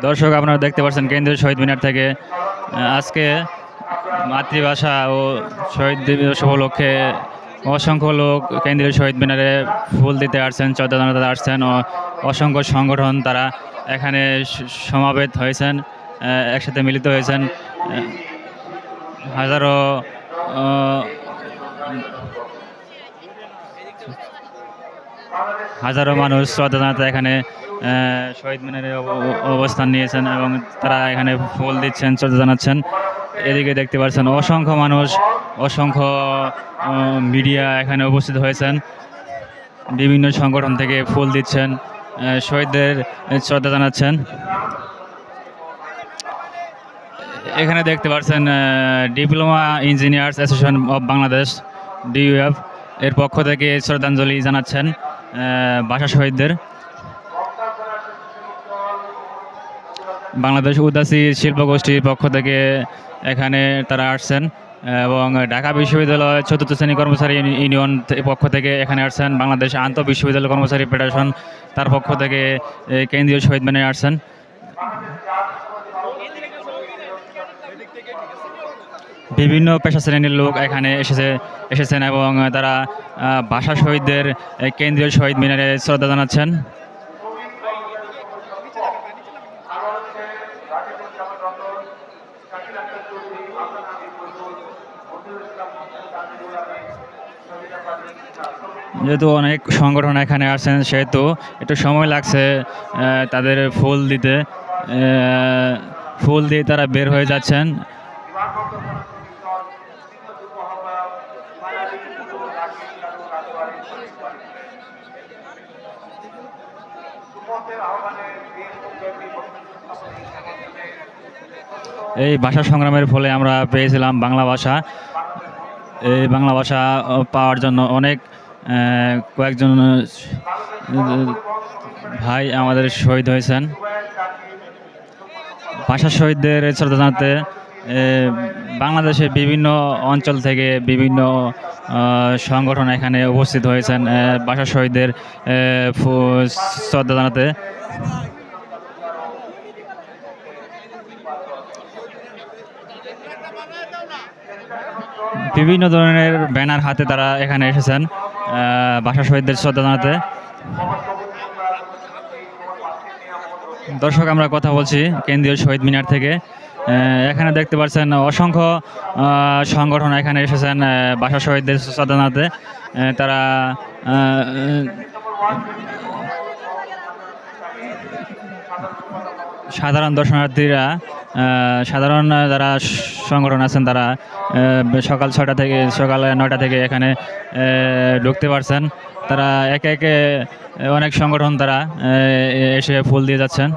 দর্শক আপনারা দেখতে পাচ্ছেন কেন্দ্রীয় শহীদ মিনার থেকে আজকে মাতৃভাষা ও শহীদ দিবস উপলক্ষে অসংখ্য লোক কেন্দ্রীয় শহীদ মিনারে ফুল দিতে আসছেন, শ্রদ্ধা জানাতে আসছেন ও অসংখ্য সংগঠন তারা এখানে সমাবেত হয়েছেন, একসাথে মিলিত হয়েছেন। হাজারো হাজারো মানুষ শ্রদ্ধা জানাতে এখানে শহীদ মিনারে অবস্থান নিয়েছেন এবং তারা এখানে ফুল দিচ্ছেন, শ্রদ্ধা জানাচ্ছেন। এদিকে দেখতে পাচ্ছেন অসংখ্য মানুষ, অসংখ্য মিডিয়া এখানে উপস্থিত হয়েছেন, বিভিন্ন সংগঠন থেকে ফুল দিচ্ছেন, শহীদদের শ্রদ্ধা জানাচ্ছেন। এখানে দেখতে পাচ্ছেন diploma engineers association of Bangladesh DUF এর পক্ষ থেকে শ্রদ্ধাঞ্জলি জানাচ্ছেন ভাষা শহীদদের। বাংলাদেশ উদাসী শিল্পগোষ্ঠীর পক্ষ থেকে এখানে তারা আসছেন এবং ঢাকা বিশ্ববিদ্যালয় চতুর্থ শ্রেণী কর্মচারী ইউনিয়ন পক্ষ থেকে এখানে আসছেন। বাংলাদেশ আন্তঃ বিশ্ববিদ্যালয় কর্মচারী ফেডারেশন তার পক্ষ থেকে কেন্দ্রীয় শহীদ মিনারে আসছেন। বিভিন্ন পেশা শ্রেণীর লোক এখানে এসেছেন এবং তারা ভাষা শহীদদের কেন্দ্রীয় শহীদ মিনারে শ্রদ্ধা জানাচ্ছেন। যেহেতু অনেক সংগঠন এখানে আসছেন সেহেতু একটু সময় লাগছে তাদের ফুল দিতে। ফুল দিয়ে তারা বের হয়ে যাচ্ছেন। এই ভাষা সংগ্রামের ফলে আমরা পেয়েছিলাম বাংলা ভাষা। এই বাংলা ভাষা পাওয়ার জন্য অনেক কয়েকজন ভাই আমাদের শহীদ হয়েছেন। ভাষা শহীদদের শ্রদ্ধা জানাতে বাংলাদেশের বিভিন্ন অঞ্চল থেকে বিভিন্ন সংগঠন এখানে উপস্থিত হয়েছেন ভাষা শহীদদের শ্রদ্ধা জানাতে। বিভিন্ন ধরনের ব্যানার হাতে তারা এখানে এসেছেন ভাষা শহীদদের শ্রদ্ধা জানাতে। দর্শক আমরা কথা বলছি কেন্দ্রীয় শহীদ মিনার থেকে। এখানে দেখতে পাচ্ছেন অসংখ্য সংগঠন এখানে এসেছেন ভাষা শহীদদের শ্রদ্ধা জানাতে। তারা সাধারণ দর্শনার্থীরা, সাধারণ যারা সংগঠন আছেন তারা সকাল 6টা থেকে সকাল 9টা থেকে এখানে ঢুকতে পারছেন। তারা একে একে অনেক সংগঠন তারা এসে ফুল দিয়ে যাচ্ছেন।